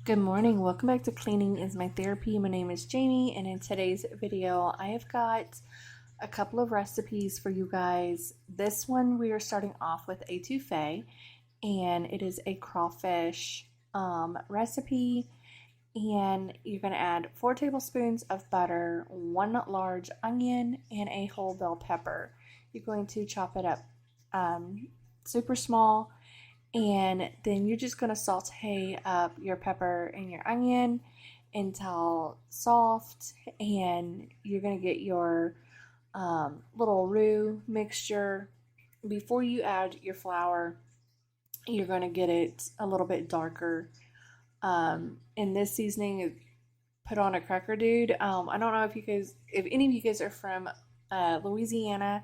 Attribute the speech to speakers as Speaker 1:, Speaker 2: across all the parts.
Speaker 1: Good morning. Welcome back to Cleaning is My Therapy. My name is Jamie, and in today's video, I have got a couple of recipes for you guys. This one we are starting off with etouffee, and it is a crawfish recipe. And you're going to add 4 tablespoons of butter, 1 large onion, and a whole bell pepper. You're going to chop it up super small. And then you're just going to saute up your pepper and your onion until soft. And you're going to get your little roux mixture. Before you add your flour, you're going to get it a little bit darker. And this seasoning, put on a cracker dude. I don't know if any of you guys are from Louisiana.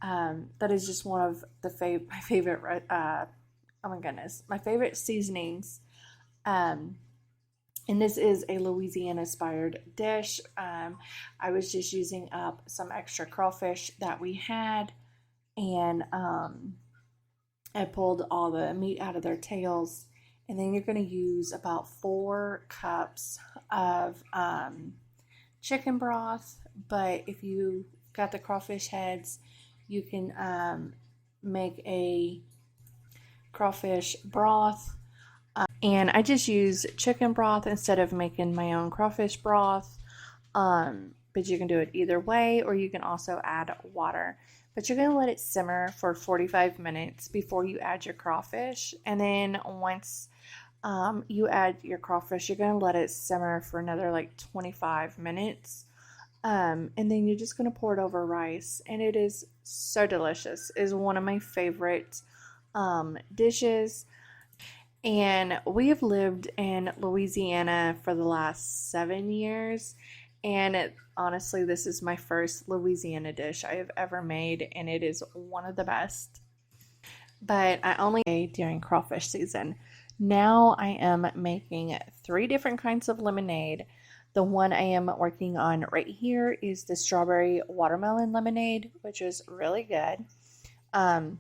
Speaker 1: That is just one of my favorite oh my goodness, my favorite seasonings. And this is a Louisiana inspired dish. I was just using up some extra crawfish that we had, and I pulled all the meat out of their tails. And then you're going to use about 4 cups of chicken broth. But if you got the crawfish heads, you can make a crawfish broth, and I just use chicken broth instead of making my own crawfish broth, but you can do it either way, or you can also add water. But you're going to let it simmer for 45 minutes before you add your crawfish, and then once you add your crawfish, you're going to let it simmer for another like 25 minutes, and then you're just going to pour it over rice, and it is so delicious. It is one of my favorite dishes. And we have lived in Louisiana for the last 7 years, and honestly, this is my first Louisiana dish I have ever made, and it is one of the best. But I only made during crawfish season. Now I am making 3 different kinds of lemonade. The one I am working on right here is the strawberry watermelon lemonade, which is really good. And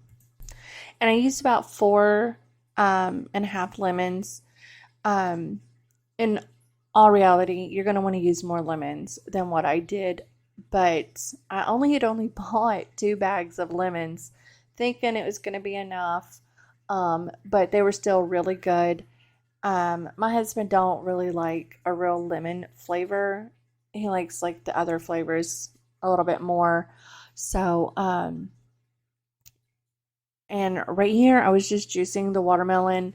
Speaker 1: I used about 4.5 lemons. In all reality, you're going to want to use more lemons than what I did. But I only bought 2 bags of lemons, thinking it was going to be enough. But they were still really good. My husband don't really like a real lemon flavor. He likes like the other flavors a little bit more. So, and right here, I was just juicing the watermelon,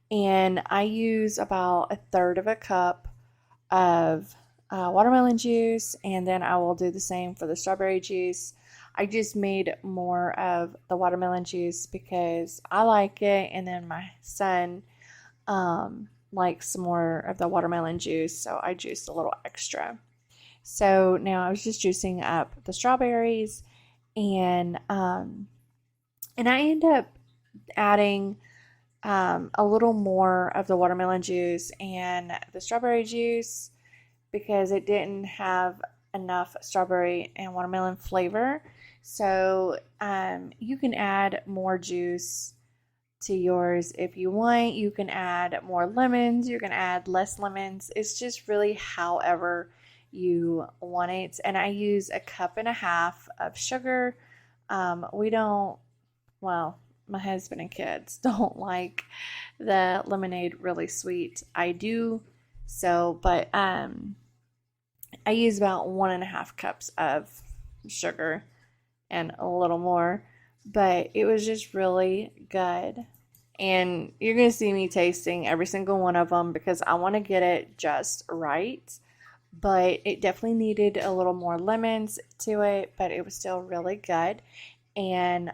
Speaker 1: and I use about 1/3 of a cup of watermelon juice, and then I will do the same for the strawberry juice. I just made more of the watermelon juice because I like it, and then my son likes some more of the watermelon juice, so I juiced a little extra. So now I was just juicing up the strawberries, and I end up adding a little more of the watermelon juice and the strawberry juice because it didn't have enough strawberry and watermelon flavor. So you can add more juice to yours if you want. You can add more lemons. You can add less lemons. It's just really however you want it. And I use 1.5 cups of sugar. My husband and kids don't like the lemonade really sweet. I do, but I use about 1.5 cups of sugar and a little more, but it was just really good. And you're going to see me tasting every single one of them because I want to get it just right. But it definitely needed a little more lemons to it, but it was still really good. And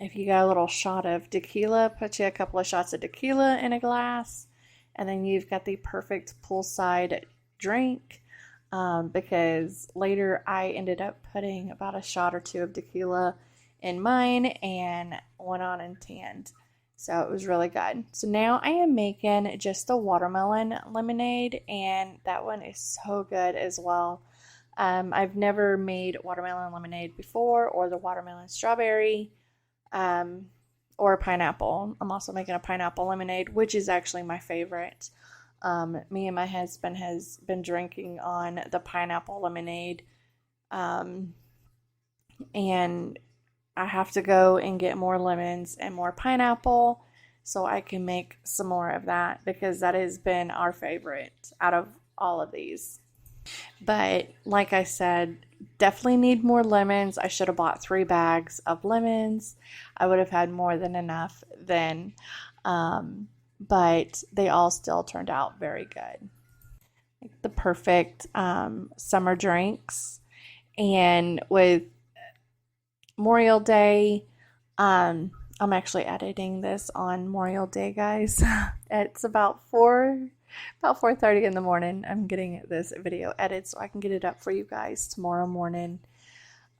Speaker 1: if you got a little shot of tequila, put you a couple of shots of tequila in a glass, and then you've got the perfect poolside drink. Because later I ended up putting about a shot or 2 of tequila in mine and went on and tanned. So it was really good. So now I am making just the watermelon lemonade, and that one is so good as well. I've never made watermelon lemonade before, or the watermelon strawberry, or pineapple. I'm also making a pineapple lemonade, which is actually my favorite. Me and my husband has been drinking on the pineapple lemonade. And I have to go and get more lemons and more pineapple so I can make some more of that, because that has been our favorite out of all of these. But like I said, definitely need more lemons. I should have bought 3 bags of lemons. I would have had more than enough then. But they all still turned out very good. Like the perfect summer drinks. And with Memorial Day, I'm actually editing this on Memorial Day, guys. It's about 4:30 in the morning. I'm getting this video edited so I can get it up for you guys tomorrow morning.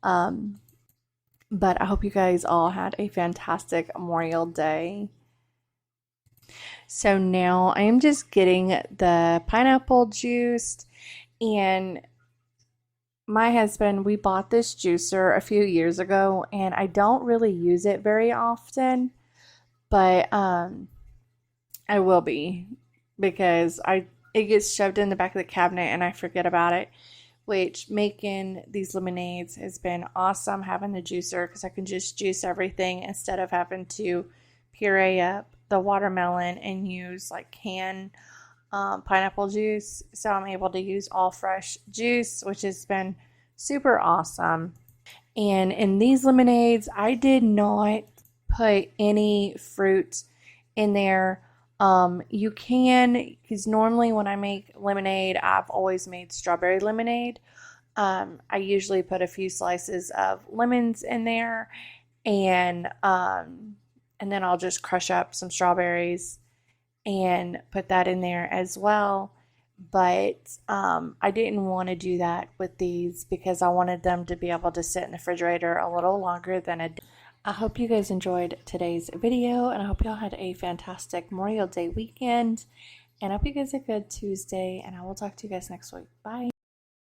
Speaker 1: But I hope you guys all had a fantastic Memorial Day. So now I am just getting the pineapple juiced, and my husband, we bought this juicer a few years ago, and I don't really use it very often, but I will be, because it gets shoved in the back of the cabinet and I forget about it, which making these lemonades has been awesome, having the juicer, because I can just juice everything instead of having to puree up the watermelon and use like canned pineapple juice. So I'm able to use all fresh juice, which has been super awesome. And in these lemonades, I did not put any fruit in there. You can, because normally when I make lemonade, I've always made strawberry lemonade. I usually put a few slices of lemons in there, and then I'll just crush up some strawberries and put that in there as well. But I didn't want to do that with these because I wanted them to be able to sit in the refrigerator a little longer than a day. I hope you guys enjoyed today's video, and I hope y'all had a fantastic Memorial Day weekend, and I hope you guys have a good Tuesday, and I will talk to you guys next week. Bye.